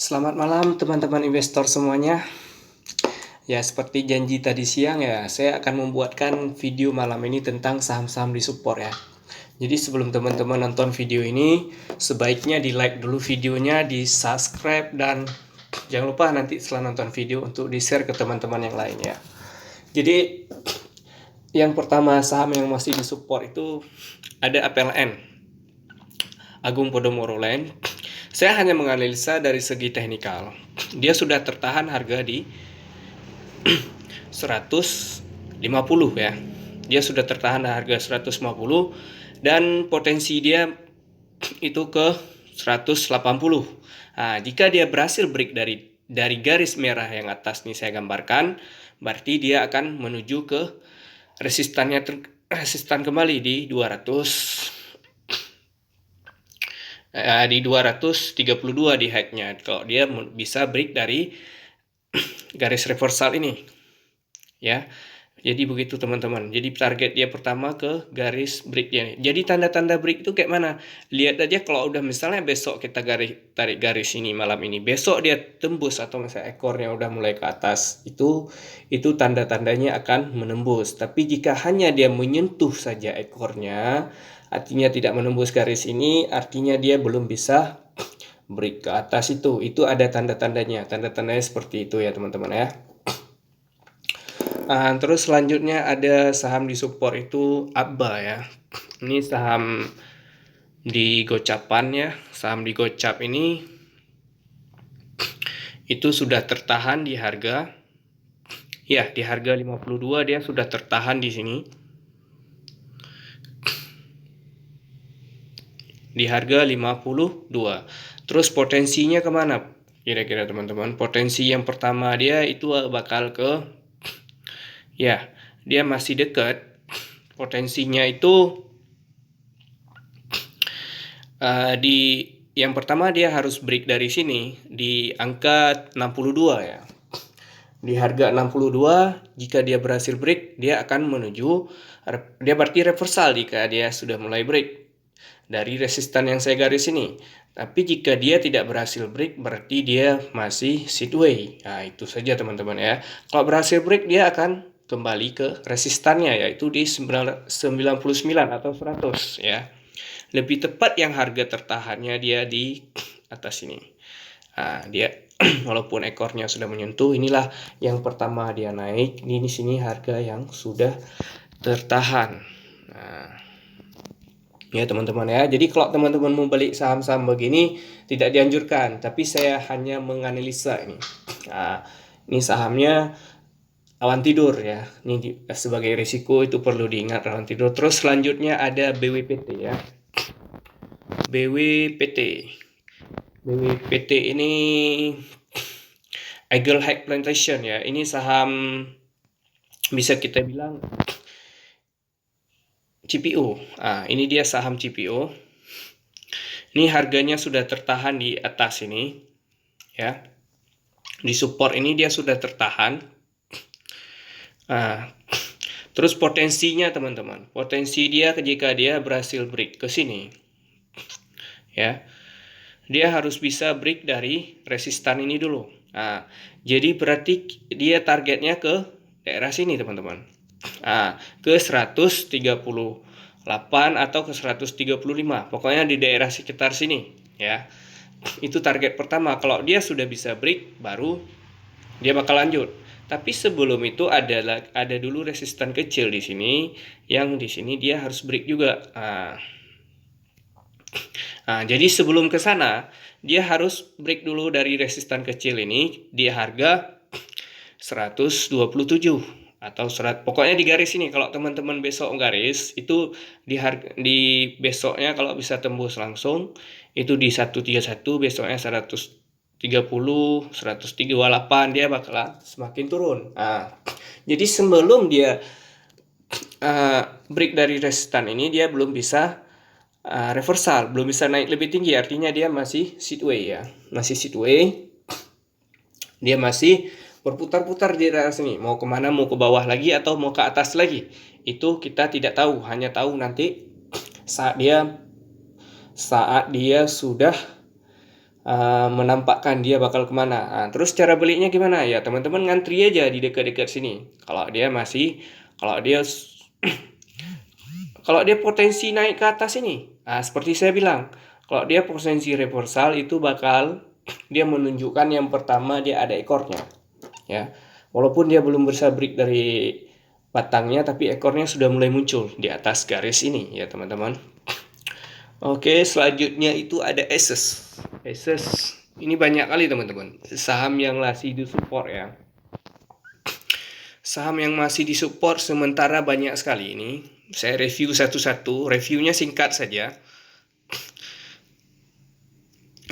Selamat malam teman-teman investor semuanya. Ya, seperti janji tadi siang ya, saya akan membuatkan video malam ini tentang saham-saham di support ya. Jadi sebelum teman-teman nonton video ini, sebaiknya di like dulu videonya, di subscribe, dan jangan lupa nanti setelah nonton video untuk di share ke teman-teman yang lain ya. Jadi yang pertama saham yang masih di support itu ada APLN, Agung Podomoro Land. Saya hanya menganalisa dari segi teknikal. Dia sudah tertahan harga di 150 ya. Dia sudah tertahan harga 150 dan potensi dia itu ke 180. Nah, jika dia berhasil break dari garis merah yang atas nih saya gambarkan, berarti dia akan menuju ke resistan kembali di 232 di height-nya. Kalau dia bisa break dari garis reversal ini. Ya. Jadi begitu teman-teman. Jadi target dia pertama ke garis break-nya. Jadi tanda-tanda break itu kayak mana? Lihat aja kalau udah misalnya besok kita tarik garis ini malam ini. Besok dia tembus atau misalnya ekornya udah mulai ke atas. Itu tanda-tandanya akan menembus. Tapi jika hanya dia menyentuh saja ekornya, artinya tidak menembus garis ini, artinya dia belum bisa break ke atas itu. Itu ada tanda-tandanya. Tanda-tandanya seperti itu ya teman-teman ya. Terus selanjutnya ada saham di support itu Abba ya. Ini saham di gocapan ya. Saham di gocap ini itu sudah tertahan di harga 52 dia sudah tertahan di sini. Di harga 52. Terus potensinya kemana kira-kira teman-teman? Potensi yang pertama dia itu bakal ke dia masih dekat. Potensinya itu di yang pertama dia harus break dari sini di angka 62 ya. Di harga 62 jika dia berhasil break, dia akan dia berarti reversal jika dia sudah mulai break dari resistan yang saya garis ini. Tapi jika dia tidak berhasil break, berarti dia masih sideway. Nah, itu saja teman-teman ya. Kalau berhasil break, dia akan kembali ke resistannya, yaitu di 99 atau 100 ya. Lebih tepat yang harga tertahannya dia di atas ini. Nah, dia walaupun ekornya sudah menyentuh, inilah yang pertama dia naik. Ini di sini harga yang sudah tertahan. Nah, ya teman-teman ya. Jadi kalau teman-teman mau beli saham-saham begini tidak dianjurkan, tapi saya hanya menganalisa ini. Nah, ini sahamnya lawan tidur ya. Ini sebagai risiko itu perlu diingat lawan tidur. Terus selanjutnya ada BWPT ya. BWPT ini Eagle High Plantation ya. Ini saham bisa kita bilang CPO. Ini dia saham CPO. Ini harganya sudah tertahan di atas ini ya. Di support ini dia sudah tertahan. Terus potensinya teman-teman. Potensi dia jika dia berhasil break ke sini. Ya. Dia harus bisa break dari resistan ini dulu. Jadi berarti dia targetnya ke daerah sini teman-teman. Ke 138 atau ke 135. Pokoknya di daerah sekitar sini ya. Itu target pertama. Kalau dia sudah bisa break, baru dia bakal lanjut. Tapi sebelum itu ada dulu resistan kecil di sini, yang di sini dia harus break juga. Jadi sebelum ke sana, dia harus break dulu dari resistan kecil ini di harga 127 atau pokoknya di garis ini. Kalau teman-teman besok garis itu di besoknya kalau bisa tembus langsung itu di 131, besoknya 130, 138 dia bakalan semakin turun. Jadi sebelum dia break dari resistan ini dia belum bisa reversal, belum bisa naik lebih tinggi, artinya dia masih sideway ya, masih sideway. Dia masih berputar-putar di daerah sini, mau kemana, mau ke bawah lagi atau mau ke atas lagi, itu kita tidak tahu, hanya tahu nanti saat dia sudah menampakkan dia bakal kemana. Nah, terus cara beliknya gimana? Ya teman-teman ngantri aja di dekat-dekat sini. Kalau dia kalau dia potensi naik ke atas ini, nah, seperti saya bilang, kalau dia potensi reversal itu bakal dia menunjukkan yang pertama dia ada ekornya, ya. Walaupun dia belum bisa break dari batangnya, tapi ekornya sudah mulai muncul di atas garis ini, ya teman-teman. Oke, selanjutnya itu ada Asus. Asus ini banyak kali teman-teman. Saham yang masih disupport ya. Saham yang masih disupport sementara banyak sekali ini. Saya review satu-satu. Reviewnya singkat saja.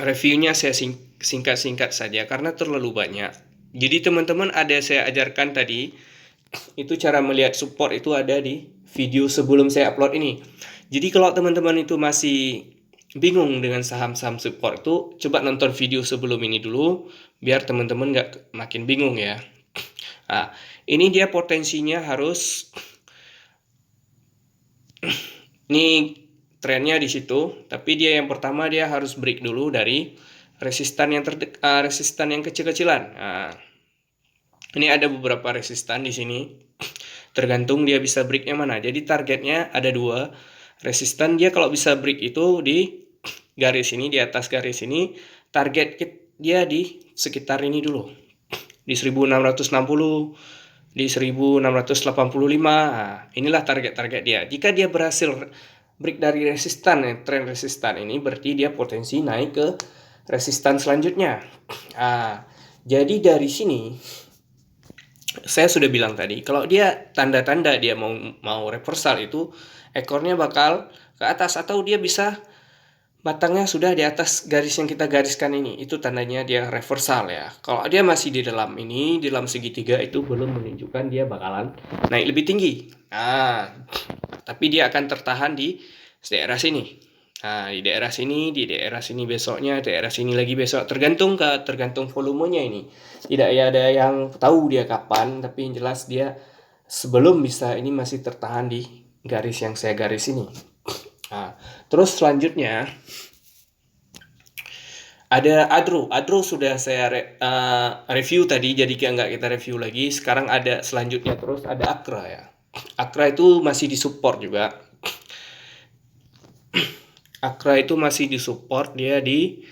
Reviewnya saya singkat-singkat saja karena terlalu banyak. Jadi teman-teman saya ajarkan tadi. Itu cara melihat support itu ada di video sebelum saya upload ini. Jadi kalau teman-teman itu masih bingung dengan saham-saham support itu, coba nonton video sebelum ini dulu, biar teman-teman nggak makin bingung ya. Nah, ini dia potensinya harus, ini trennya di situ, tapi dia yang pertama dia harus break dulu dari resistan yang kecil-kecilan. Nah, ini ada beberapa resistan di sini. Tergantung dia bisa breaknya mana. Jadi targetnya ada 2. Resistan dia kalau bisa break itu di garis ini, di atas garis ini. Target dia di sekitar ini dulu. Di 1660, di 1685. Nah, inilah target-target dia. Jika dia berhasil break dari resistan, tren resistan ini berarti dia potensi naik ke resistan selanjutnya. Nah, jadi dari sini saya sudah bilang tadi, kalau dia tanda-tanda dia mau reversal itu ekornya bakal ke atas atau dia bisa batangnya sudah di atas garis yang kita gariskan ini. Itu tandanya dia reversal ya. Kalau dia masih di dalam ini, di dalam segitiga itu belum menunjukkan dia bakalan naik lebih tinggi. Nah, tapi dia akan tertahan di daerah sini. Nah, di daerah sini besoknya, daerah sini lagi besok, tergantung volumenya ini. Tidak ada yang tahu dia kapan, tapi yang jelas dia sebelum bisa ini masih tertahan di garis yang saya garis ini. Nah, terus selanjutnya ada Adro sudah saya review tadi, jadi nggak kita review lagi. Sekarang ada selanjutnya terus ada Akra ya. Akra itu masih disupport juga. Akra itu masih disupport dia di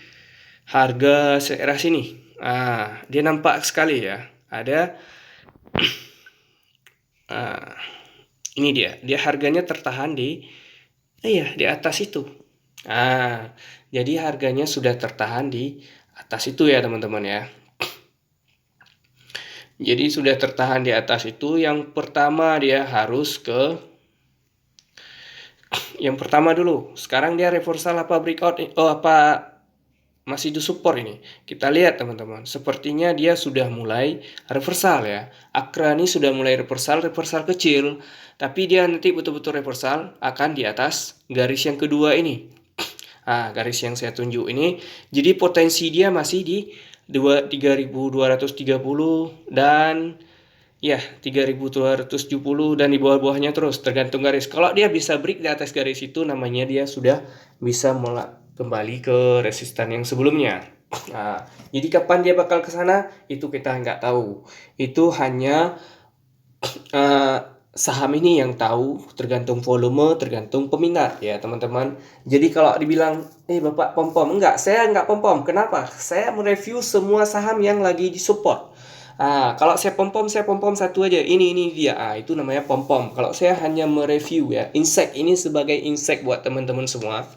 harga daerah sini. Ah, dia nampak sekali ya. Ada ini dia harganya tertahan di atas itu. Jadi harganya sudah tertahan di atas itu ya teman-teman ya. Jadi sudah tertahan di atas itu. Yang pertama dia harus ke yang pertama dulu. Sekarang dia reversal apa breakout? Apa masih di support ini? Kita lihat teman-teman. Sepertinya dia sudah mulai reversal ya. Akra ini sudah mulai reversal kecil. Tapi dia nanti betul-betul reversal akan di atas garis yang kedua ini. Garis yang saya tunjuk ini. Jadi potensi dia masih di 3230 dan 3270 dan di bawah-bawahnya terus tergantung garis. Kalau dia bisa break di atas garis itu namanya dia sudah bisa kembali ke resistan yang sebelumnya. Jadi kapan dia bakal ke sana itu kita nggak tahu. Itu hanya saham ini yang tahu, tergantung volume, tergantung peminat ya teman-teman. Jadi kalau dibilang Bapak pom-pom, enggak, saya enggak pom-pom. Kenapa? Saya mereview semua saham yang lagi disupport. Kalau saya pom-pom satu aja. Ini dia. Itu namanya pom-pom. Kalau saya hanya mereview ya. Insight ini sebagai insight buat teman-teman semua.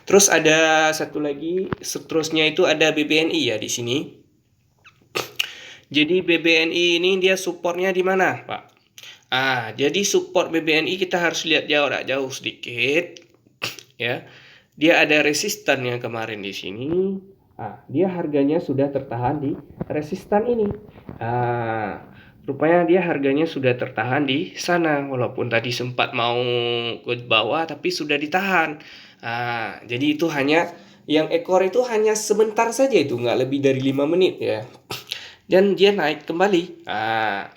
Terus ada satu lagi, seterusnya itu ada BBNI ya di sini. Jadi BBNI ini dia supportnya di mana, Pak? Jadi support BBNI kita harus lihat jauh sedikit. Ya. Dia ada resistannya kemarin di sini. Dia harganya sudah tertahan di resistan ini. Rupanya dia harganya sudah tertahan di sana, walaupun tadi sempat mau ke bawah tapi sudah ditahan. Jadi itu hanya yang ekor itu hanya sebentar saja, itu nggak lebih dari 5 menit ya. Dan dia naik kembali.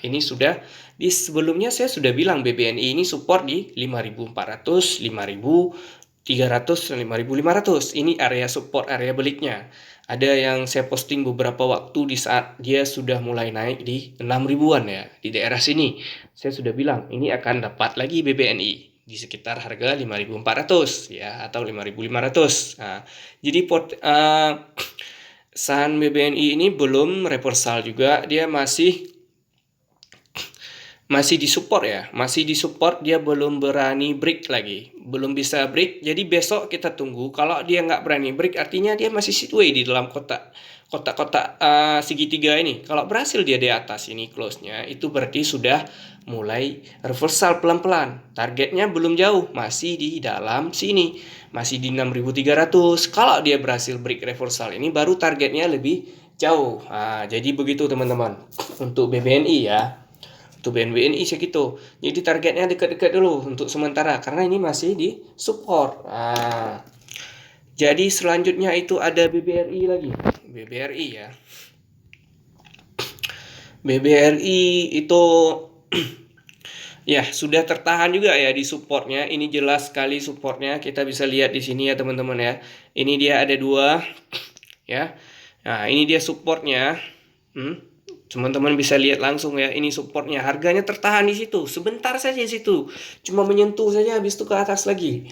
Ini sudah di sebelumnya saya sudah bilang BBNI ini support di 5.400, 5.300, 5.500. Ini area support, area beliknya. Ada yang saya posting beberapa waktu di saat dia sudah mulai naik di 6 ribuan ya, di daerah sini. Saya sudah bilang, ini akan dapat lagi BBNI di sekitar harga 5.400 ya, atau 5.500. Nah, jadi saham BBNI ini belum reversal juga, dia masih disupport ya, masih disupport, dia belum berani break lagi, belum bisa break. Jadi besok kita tunggu. Kalau dia nggak berani break, artinya dia masih sideways di dalam kotak segitiga ini. Kalau berhasil dia di atas ini close-nya, itu berarti sudah mulai reversal pelan-pelan. Targetnya belum jauh, masih di dalam sini, masih di 6.300. Kalau dia berhasil break reversal ini, baru targetnya lebih jauh. Jadi begitu teman-teman untuk BBNI ya. Untuk BNI segitu. Jadi targetnya dekat-dekat dulu untuk sementara karena ini masih di support. Jadi selanjutnya itu ada BBRI lagi. BBRI ya. BBRI itu ya sudah tertahan juga ya di supportnya. Ini jelas sekali supportnya. Kita bisa lihat di sini ya teman-teman ya. Ini dia ada 2 ya. Nah ini dia supportnya. Teman-teman bisa lihat langsung ya, ini supportnya, harganya tertahan di situ, sebentar saja di situ, cuma menyentuh saja, habis itu ke atas lagi.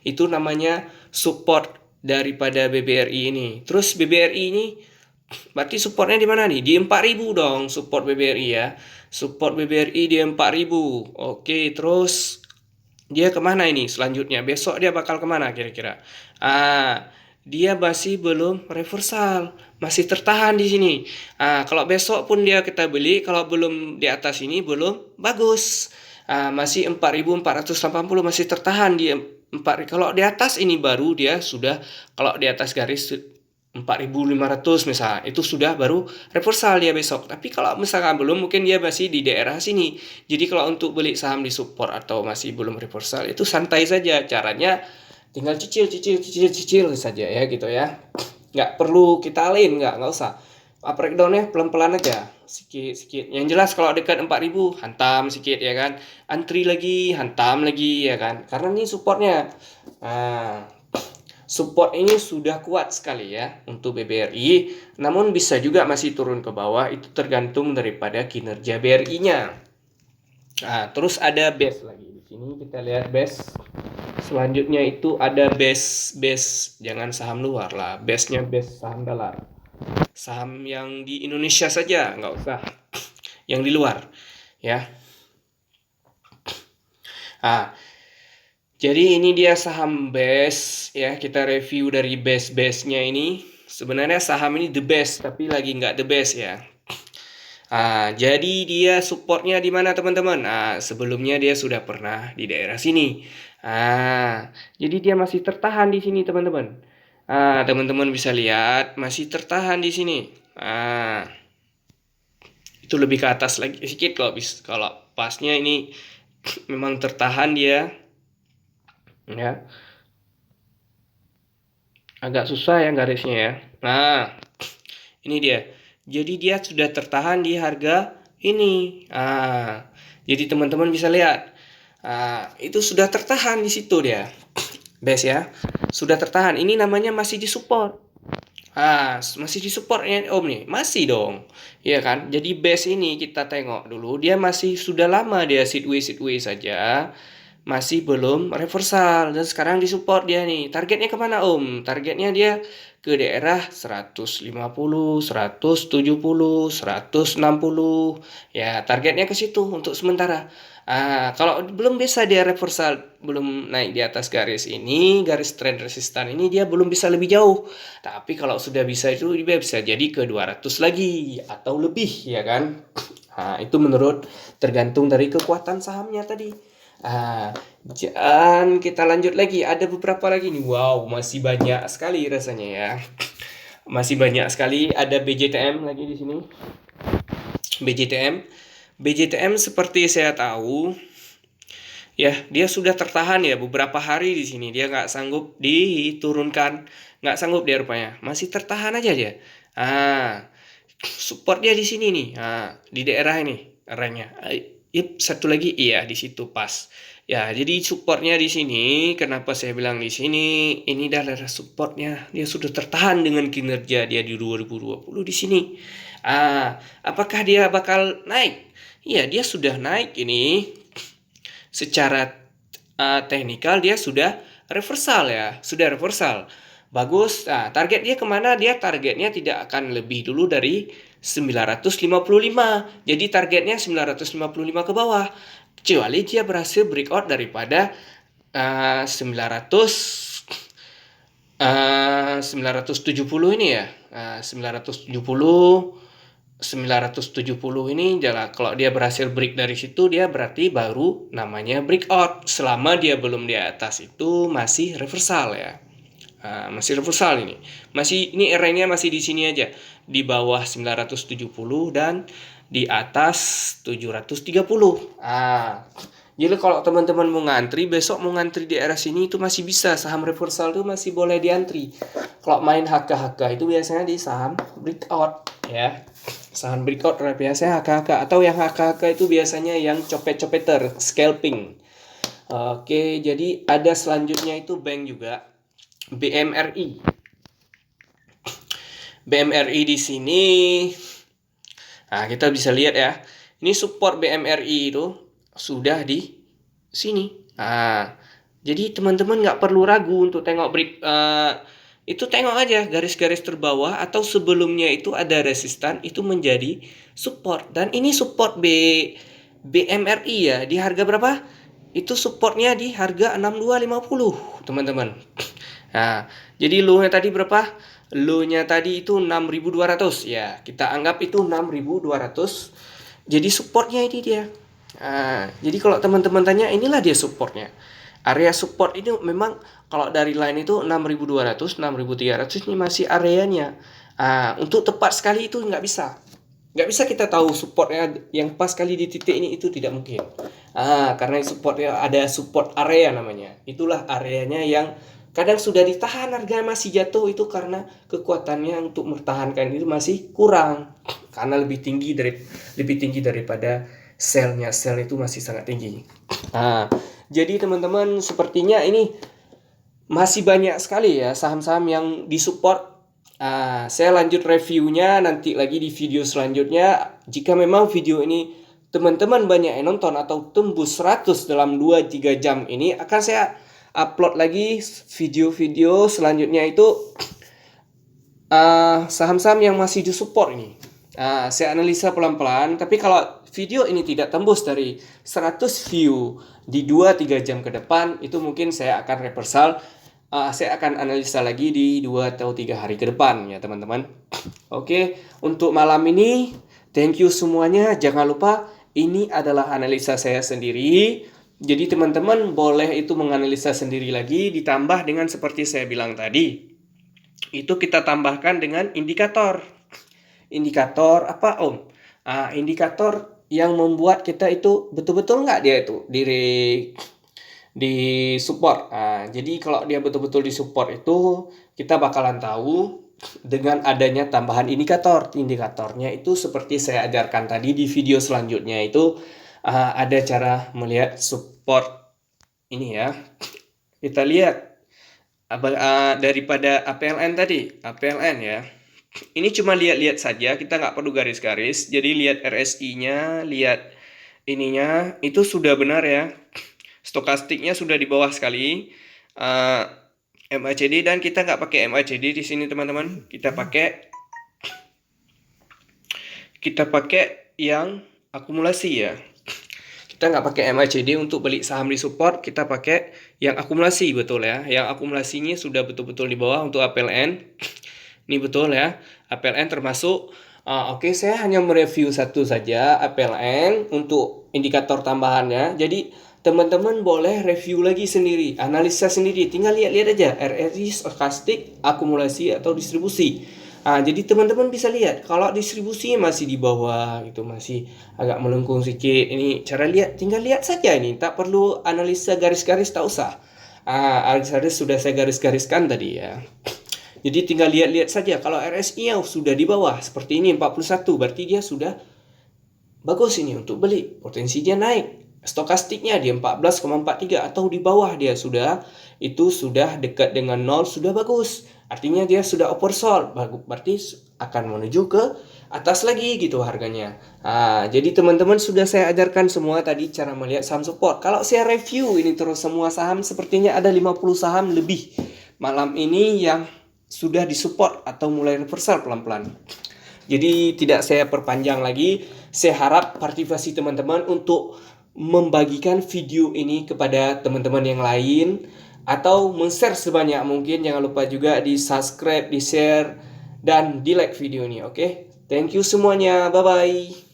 Itu namanya support daripada BBRI ini. Terus BBRI ini, berarti supportnya di mana nih? Di 4.000 dong, support BBRI ya. Support BBRI di 4.000. Oke, terus dia kemana ini selanjutnya? Besok dia bakal kemana kira-kira? Dia masih belum reversal, masih tertahan di sini. Kalau besok pun kita beli, kalau belum di atas ini belum bagus. Masih 4.480 masih tertahan di 4. Kalau di atas ini baru dia sudah, kalau di atas garis 4.500 misalnya, itu sudah baru reversal dia besok. Tapi kalau misalkan belum, mungkin dia masih di daerah sini. Jadi kalau untuk beli saham di support atau masih belum reversal, itu santai saja. Caranya tinggal cicil saja ya gitu ya. Nggak perlu kita alin, nggak usah. Breakdownnya pelan-pelan aja, sikit-sikit. Yang jelas kalau dekat 4.000 hantam sikit ya kan. Antri lagi, hantam lagi ya kan. Karena ini supportnya. Support ini sudah kuat sekali ya untuk BBRI, namun bisa juga masih turun ke bawah, itu tergantung daripada kinerja BRI-nya. Terus ada base lagi. Di sini kita lihat base. Selanjutnya itu ada base, jangan saham luar lah, base-nya base saham dolar. Saham yang di Indonesia saja, nggak usah yang di luar ya. Jadi ini dia saham base ya, kita review dari base-nya ini. Sebenarnya saham ini the best, tapi lagi nggak the best ya. Jadi dia supportnya di mana teman-teman? Sebelumnya dia sudah pernah di daerah sini. Jadi dia masih tertahan di sini teman-teman. Teman-teman bisa lihat masih tertahan di sini. Itu lebih ke atas lagi sedikit kalau pasnya ini memang tertahan dia. Ya. Agak susah ya garisnya ya. Ini dia. Jadi dia sudah tertahan di harga ini. Jadi teman-teman bisa lihat. Itu sudah tertahan di situ dia. Base ya. Sudah tertahan. Ini namanya masih disupport. Masih disupport ya Om nih. Masih dong. Iya kan? Jadi base ini kita tengok dulu. Dia masih sudah lama dia sideways saja. Masih belum reversal dan sekarang disupport dia nih. Targetnya kemana Om? Targetnya dia ke daerah 150, 170, 160. Ya, targetnya ke situ untuk sementara. Kalau belum bisa dia reversal, belum naik di atas garis ini, garis trend resistan ini, dia belum bisa lebih jauh. Tapi kalau sudah bisa itu dia bisa jadi ke 200 lagi atau lebih ya kan. Itu menurut tergantung dari kekuatan sahamnya tadi. Dan kita lanjut lagi, ada beberapa lagi nih. Wow, masih banyak sekali rasanya ya. Masih banyak sekali. Ada BJTM lagi di sini. BJTM seperti saya tahu ya, dia sudah tertahan ya beberapa hari di sini. Dia nggak sanggup diturunkan, nggak sanggup dia rupanya. Masih tertahan aja dia. Support dia di sini nih. Di daerah ini arahnya. Satu lagi iya di situ pas. Ya, jadi supportnya di sini, kenapa saya bilang di sini, ini adalah supportnya. Dia sudah tertahan dengan kinerja dia di 2020 di sini. Apakah dia bakal naik? Iya, dia sudah naik ini. Secara teknikal dia sudah reversal ya, sudah reversal. Bagus. Nah, target dia kemana? Dia targetnya tidak akan lebih dulu dari 955. Jadi targetnya 955 ke bawah. Kecuali dia berhasil breakout daripada 970 ini ya. 970 ini adalah kalau dia berhasil break dari situ, dia berarti baru namanya breakout. Selama dia belum di atas itu masih reversal ya. Masih reversal ini. Ini area-nya masih di sini aja. Di bawah 970 dan di atas 730. Jadi kalau teman-teman mau ngantri, besok mau ngantri di area sini itu masih bisa. Saham reversal itu masih boleh diantri. Kalau main HK-HK itu biasanya di saham breakout ya. Saham breakout biasanya HK-HK, atau yang HK-HK itu biasanya yang copet-copeter, scalping. Oke, jadi ada selanjutnya itu bank juga. BMRI. BMRI di sini. Kita bisa lihat ya. Ini support BMRI itu sudah di sini. Jadi teman-teman nggak perlu ragu untuk tengok itu tengok aja garis-garis terbawah atau sebelumnya itu ada resistan, itu menjadi support. Dan ini support BMRI ya, di harga berapa? Itu supportnya di harga 6250 teman-teman. Jadi low-nya tadi berapa? Low-nya tadi itu 6200 ya. Kita anggap itu 6200. Jadi supportnya ini dia. Jadi kalau teman-teman tanya, inilah dia supportnya. Area support ini memang kalau dari line itu 6200, 6300 ini masih areanya. Untuk tepat sekali itu nggak bisa. Nggak bisa kita tahu supportnya yang pas sekali di titik ini, itu tidak mungkin. Karena supportnya ada support area namanya. Itulah areanya yang kadang sudah ditahan, harga masih jatuh, itu karena kekuatannya untuk mempertahankan itu masih kurang. Karena lebih tinggi daripada sell itu masih sangat tinggi. Jadi teman-teman, sepertinya ini masih banyak sekali ya saham-saham yang disupport. Saya lanjut reviewnya nanti lagi di video selanjutnya. Jika memang video ini teman-teman banyak yang nonton atau tembus 100 dalam 2-3 jam ini, akan saya upload lagi video-video selanjutnya itu saham-saham yang masih disupport ini. Saya analisa pelan-pelan, tapi kalau video ini tidak tembus dari 100 view di 2-3 jam ke depan, itu mungkin saya akan reversal. Saya akan analisa lagi di 2 atau 3 hari ke depan ya teman-teman. Oke, untuk malam ini thank you semuanya. Jangan lupa ini adalah analisa saya sendiri. Jadi teman-teman boleh itu menganalisa sendiri lagi, ditambah dengan seperti saya bilang tadi. Itu kita tambahkan dengan indikator. Indikator apa Om? Indikator yang membuat kita itu betul-betul nggak dia itu di support. Jadi kalau dia betul-betul di support itu kita bakalan tahu dengan adanya tambahan indikator. Indikatornya itu seperti saya ajarkan tadi di video selanjutnya itu. Ada cara melihat support ini ya. Kita lihat daripada APLN tadi, APLN ya. Ini cuma lihat-lihat saja, kita nggak perlu garis-garis. Jadi lihat RSI-nya, lihat ininya, itu sudah benar ya. Stokastiknya sudah di bawah sekali. MACD, dan kita nggak pakai MACD di sini teman-teman. Kita pakai yang akumulasi ya. Kita nggak pakai MACD untuk beli saham di support, kita pakai yang akumulasi, betul ya. Yang akumulasinya sudah betul-betul di bawah untuk APLN. Ini betul ya, APLN termasuk. Oke, saya hanya mereview satu saja APLN untuk indikator tambahannya. Jadi teman-teman boleh review lagi sendiri, analisa sendiri. Tinggal lihat-lihat aja RSI, stokastik, akumulasi atau distribusi. Jadi teman-teman bisa lihat kalau distribusi masih di bawah itu, masih agak melengkung sedikit. Ini cara lihat, tinggal lihat saja ini, tak perlu analisa garis-garis, tak usah. Garis sudah saya garis-gariskan tadi ya. Jadi tinggal lihat-lihat saja. Kalau RSI-nya sudah di bawah seperti ini 41, berarti dia sudah bagus ini untuk beli, potensi dia naik. stokastiknya di 14,43 atau di bawah dia sudah, itu sudah dekat dengan 0, sudah bagus. Artinya dia sudah oversold, berarti akan menuju ke atas lagi gitu harganya. Jadi teman-teman sudah saya ajarkan semua tadi cara melihat saham support. Kalau saya review ini terus semua saham, sepertinya ada 50 saham lebih malam ini yang sudah disupport atau mulai reversal pelan-pelan. Jadi tidak saya perpanjang lagi. Saya harap partisipasi teman-teman untuk membagikan video ini kepada teman-teman yang lain atau men-share sebanyak mungkin. Jangan lupa juga di subscribe, di share, dan di like video ini. Oke? Thank you semuanya. Bye-bye.